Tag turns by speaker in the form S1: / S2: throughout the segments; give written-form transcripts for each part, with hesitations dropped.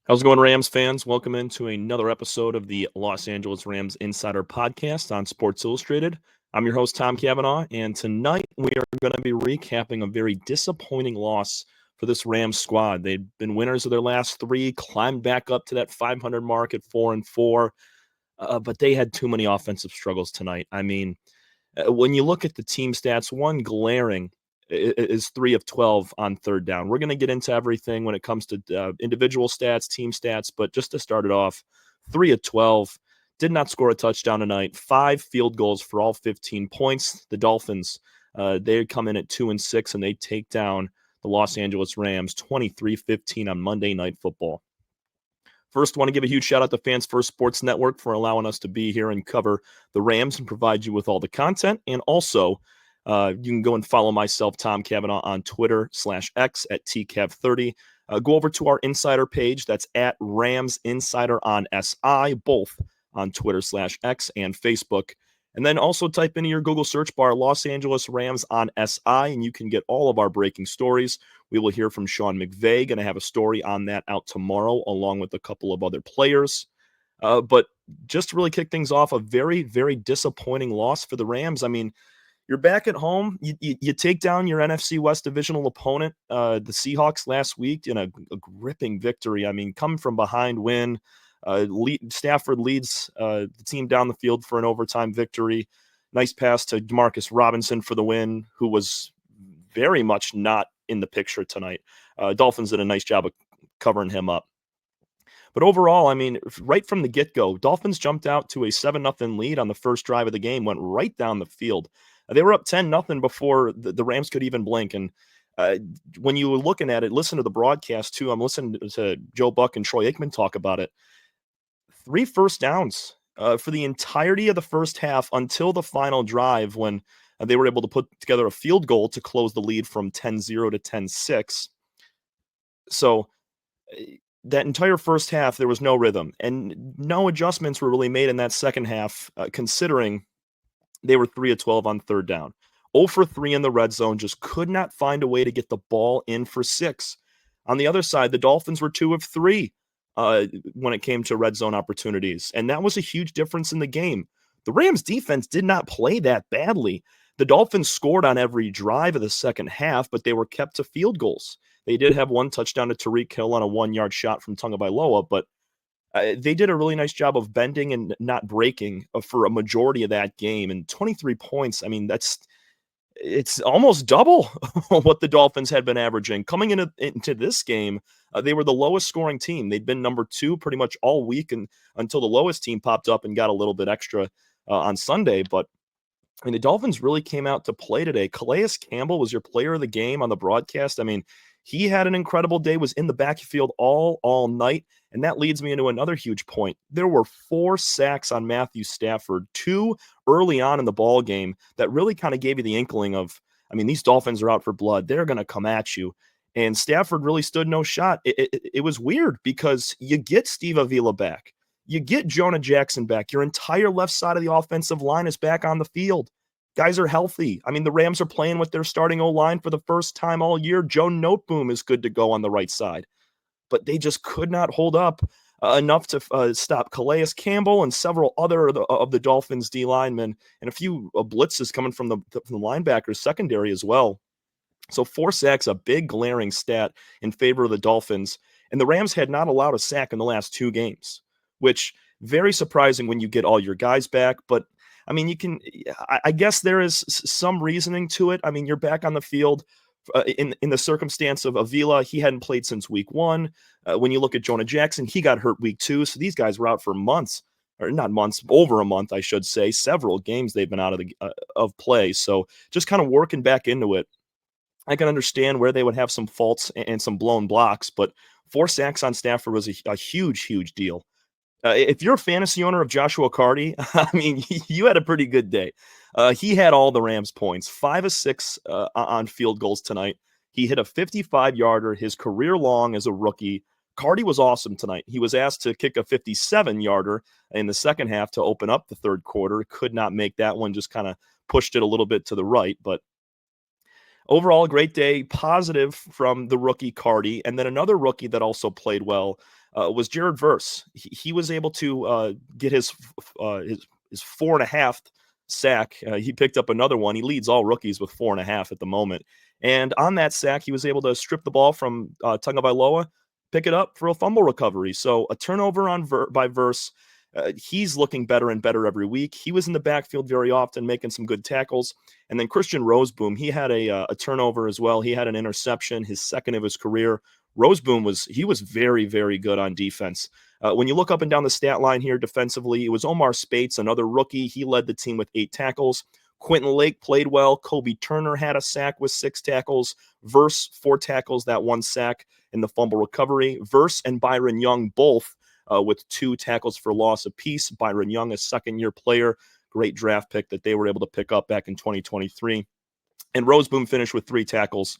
S1: How's it going, Rams fans? Welcome into another episode of the Los Angeles Rams Insider Podcast on Sports Illustrated. I'm your host, Tom Cavanaugh, and tonight we are going to be recapping a very disappointing loss for this Rams squad. They've been winners of their last three, climbed back up to that 500 mark at 4-4, but they had too many offensive struggles tonight. I mean, when you look at the team stats, one glaring is 3 of 12 on third down. We're going to get into everything when it comes to individual stats, team stats, but just to start it off, 3 of 12, did not score a touchdown tonight, 5 field goals for all 15 points. The Dolphins, they come in at 2-6, and they take down the Los Angeles Rams 23-15 on Monday Night Football. First, want to give a huge shout out to Fans First Sports Network for allowing us to be here and cover the Rams and provide you with all the content. And also, you can go and follow myself, Tom Cavanaugh, on Twitter/X at TCav30. Go over to our insider page. That's at Rams Insider on SI, both on Twitter/X and Facebook. And then also type into your Google search bar Los Angeles Rams on SI, and you can get all of our breaking stories. We will hear from Sean McVay. Going to have a story on that out tomorrow, along with a couple of other players. But just to really kick things off, a very, very disappointing loss for the Rams. I mean, you're back at home. You take down your NFC West divisional opponent, the Seahawks, last week in a gripping victory. I mean, come from behind win. Stafford leads the team down the field for an overtime victory. Nice pass to Demarcus Robinson for the win, who was very much not in the picture tonight. Dolphins did a nice job of covering him up. But overall, I mean, right from the get-go, Dolphins jumped out to a 7-0 lead on the first drive of the game, went right down the field. They were up 10-0 before the Rams could even blink. And when you were looking at it, listen to the broadcast too. I'm listening to Joe Buck and Troy Aikman talk about it. 3 first downs for the entirety of the first half until the final drive when they were able to put together a field goal to close the lead from 10-0 to 10-6. So that entire first half, there was no rhythm, and no adjustments were really made in that second half, considering they were 3 of 12 on third down. 0 for 3 in the red zone, just could not find a way to get the ball in for 6. On the other side, the Dolphins were 2 of 3 when it came to red zone opportunities, and that was a huge difference in the game. The Rams defense did not play that badly. The Dolphins scored on every drive of the second half, but they were kept to field goals. They did have one touchdown to Tyreek Hill on a 1-yard shot from Tagovailoa, but they did a really nice job of bending and not breaking for a majority of that game. And 23 points, I mean, it's almost double what the Dolphins had been averaging. Coming into this game, they were the lowest scoring team. They'd been number 2 pretty much all week, and until the lowest team popped up and got a little bit extra on Sunday. But I mean, the Dolphins really came out to play today. Calais Campbell was your player of the game on the broadcast. I mean, he had an incredible day, was in the backfield all night. And that leads me into another huge point. There were 4 sacks on Matthew Stafford, 2 early on in the ball game that really kind of gave you the inkling of, I mean, these Dolphins are out for blood. They're going to come at you. And Stafford really stood no shot. It was weird because you get Steve Avila back. You get Jonah Jackson back. Your entire left side of the offensive line is back on the field. Guys are healthy. I mean, the Rams are playing with their starting O-line for the first time all year. Joe Noteboom is good to go on the right side. But they just could not hold up enough to stop Calais Campbell and several other of the Dolphins' D linemen, and a few blitzes coming from the linebackers secondary as well. So 4 sacks, a big glaring stat in favor of the Dolphins. And the Rams had not allowed a sack in the last 2 games, which very surprising when you get all your guys back. But I mean, I guess there is some reasoning to it. I mean, you're back on the field. In the circumstance of Avila, he hadn't played since week 1. When you look at Jonah Jackson, he got hurt week 2. So these guys were out for months, or not months, over a month, I should say. Several games they've been out of play. So just kind of working back into it. I can understand where they would have some faults and some blown blocks, but 4 sacks on Stafford was a huge, huge deal. If you're a fantasy owner of Joshua Carty, I mean, you had a pretty good day. He had all the Rams points, 5 of 6 on field goals tonight. He hit a 55-yarder, his career long as a rookie. Carty was awesome tonight. He was asked to kick a 57-yarder in the second half to open up the third quarter. Could not make that one, just kind of pushed it a little bit to the right. But overall, a great day, positive from the rookie Carty. And then another rookie that also played well, was Jared Verse. He was able to get his 4.5 sack. He picked up another one. He leads all rookies with 4.5 at the moment. And on that sack, he was able to strip the ball from Tagovailoa, pick it up for a fumble recovery. So a turnover by Verse. He's looking better and better every week. He was in the backfield very often, making some good tackles. And then Christian Roseboom, he had a turnover as well. He had an interception, his second of his career. Roseboom was very, very good on defense. When you look up and down the stat line here defensively, it was Omar Spates, another rookie. He led the team with 8 tackles. Quentin Lake played well. Kobe Turner had a sack with 6 tackles. Verse, 4 tackles, that 1 sack in the fumble recovery. Verse and Byron Young both with 2 tackles for loss apiece. Byron Young, a second-year player, great draft pick that they were able to pick up back in 2023. And Roseboom finished with 3 tackles.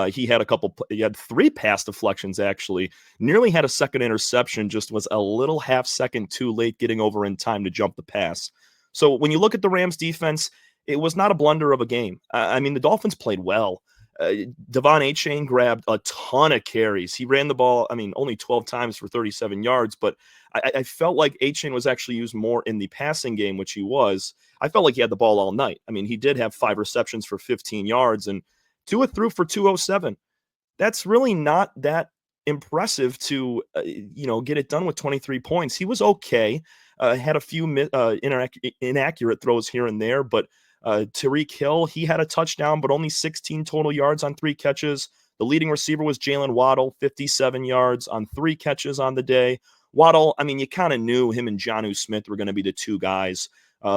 S1: He had 3 pass deflections, actually. Nearly had a second interception, just was a little half second too late getting over in time to jump the pass. So when you look at the Rams defense, it was not a blunder of a game. I mean, the Dolphins played well. Devon Achane grabbed a ton of carries. He ran the ball, only 12 times for 37 yards, but I felt like Achane was actually used more in the passing game, which he was. I felt like he had the ball all night. He did have 5 receptions for 15 yards, and Tua threw for 207. That's really not that impressive to, get it done with 23 points. He was okay. Had a few inaccurate throws here and there, but Tyreek Hill, he had a touchdown, but only 16 total yards on 3 catches. The leading receiver was Jalen Waddle, 57 yards on 3 catches on the day. Waddle, you kind of knew him and Jonnu Smith were going to be the 2 guys.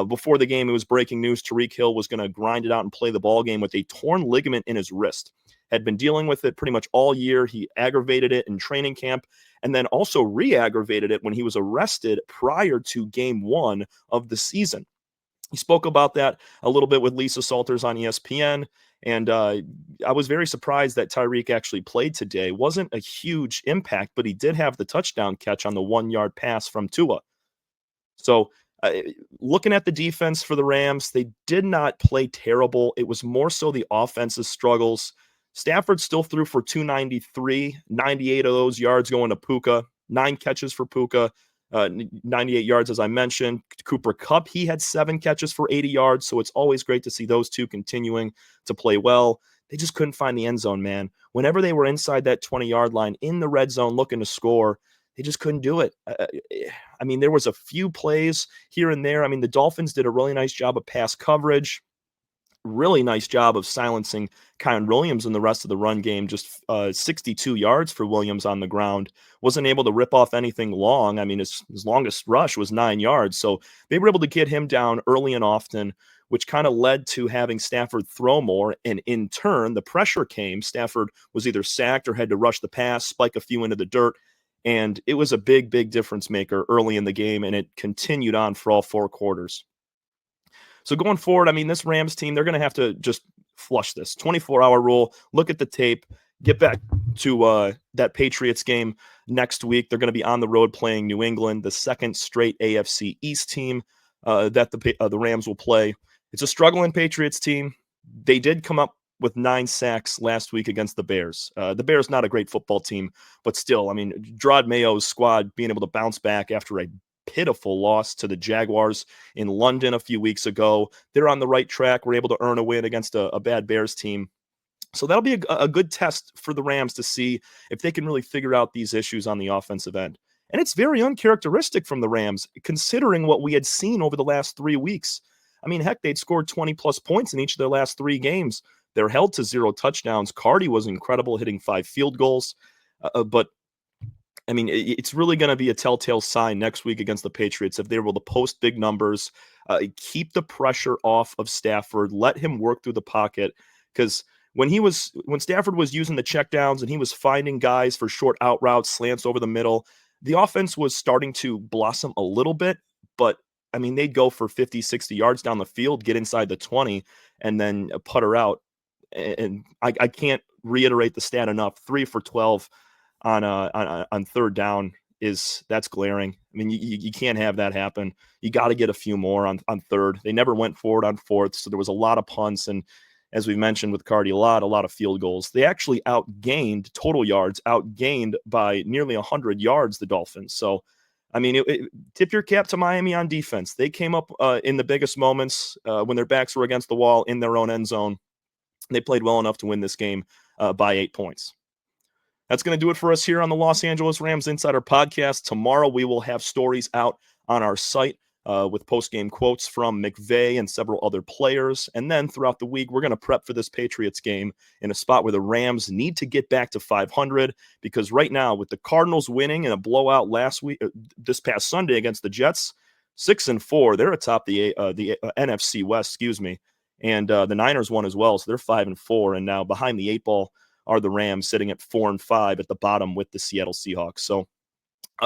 S1: Before the game, it was breaking news. Tyreek Hill was going to grind it out and play the ball game with a torn ligament in his wrist. Had been dealing with it pretty much all year. He aggravated it in training camp and then also re-aggravated it when he was arrested prior to game 1 of the season. He spoke about that a little bit with Lisa Salters on ESPN, and I was very surprised that Tyreek actually played today. Wasn't a huge impact, but he did have the touchdown catch on the 1-yard pass from Tua. So looking at the defense for the Rams, they did not play terrible. It was more so the offense's struggles. Stafford still threw for 293, 98 of those yards going to Puka, 9 catches for Puka. 98 yards, as I mentioned. Cooper Kupp, he had 7 catches for 80 yards, so it's always great to see those 2 continuing to play well. They just couldn't find the end zone, man. Whenever they were inside that 20-yard line in the red zone looking to score, they just couldn't do it. There was a few plays here and there. The Dolphins did a really nice job of pass coverage. Really nice job of silencing Kyron Williams in the rest of the run game. Just 62 yards for Williams on the ground. Wasn't able to rip off anything long. His longest rush was 9 yards. So they were able to get him down early and often, which kind of led to having Stafford throw more. And in turn, the pressure came. Stafford was either sacked or had to rush the pass, spike a few into the dirt. And it was a big, big difference maker early in the game. And it continued on for all 4 quarters. So going forward, this Rams team, they're going to have to just flush this 24-hour rule, look at the tape, get back to that Patriots game next week. They're going to be on the road playing New England, the second straight AFC East team that the Rams will play. It's a struggling Patriots team. They did come up with 9 sacks last week against the Bears. The Bears, not a great football team, but still, Gerard Mayo's squad being able to bounce back after a pitiful loss to the Jaguars in London a few weeks ago. They're on the right track. We're able to earn a win against a bad Bears team. So that'll be a good test for the Rams to see if they can really figure out these issues on the offensive end. And it's very uncharacteristic from the Rams, considering what we had seen over the last 3 weeks. Heck, they'd scored 20-plus points in each of their last 3 games. They're held to 0 touchdowns. Cardi was incredible, hitting 5 field goals. But it's really going to be a telltale sign next week against the Patriots if they're able to post big numbers, keep the pressure off of Stafford, let him work through the pocket. Because when Stafford was using the checkdowns and he was finding guys for short out routes, slants over the middle, the offense was starting to blossom a little bit. But, they'd go for 50, 60 yards down the field, get inside the 20, and then putter out. And I can't reiterate the stat enough. 3 for 12 on third down that's glaring. You can't have that happen. You got to get a few more on third. They never went forward on fourth, so there was a lot of punts, and as we mentioned with Cardi, a lot of field goals. They actually outgained total yards, outgained by nearly 100 yards, the Dolphins. So, I mean, tip your cap to Miami on defense. They came up in the biggest moments when their backs were against the wall in their own end zone. They played well enough to win this game by 8 points. That's going to do it for us here on the Los Angeles Rams Insider Podcast. Tomorrow we will have stories out on our site with post-game quotes from McVay and several other players. And then throughout the week, we're going to prep for this Patriots game in a spot where the Rams need to get back to 500, because right now, with the Cardinals winning in a blowout this past Sunday against the Jets, 6-4, they're atop the NFC West, and the Niners won as well, so they're 5-4, and now behind the 8 ball are the Rams, sitting at 4-5 at the bottom with the Seattle Seahawks. So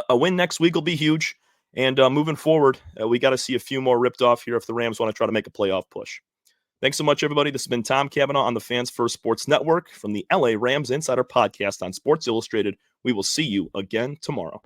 S1: a win next week will be huge. And moving forward, we got to see a few more ripped off here if the Rams want to try to make a playoff push. Thanks so much, everybody. This has been Tom Cavanaugh on the Fans First Sports Network from the LA Rams Insider Podcast on Sports Illustrated. We will see you again tomorrow.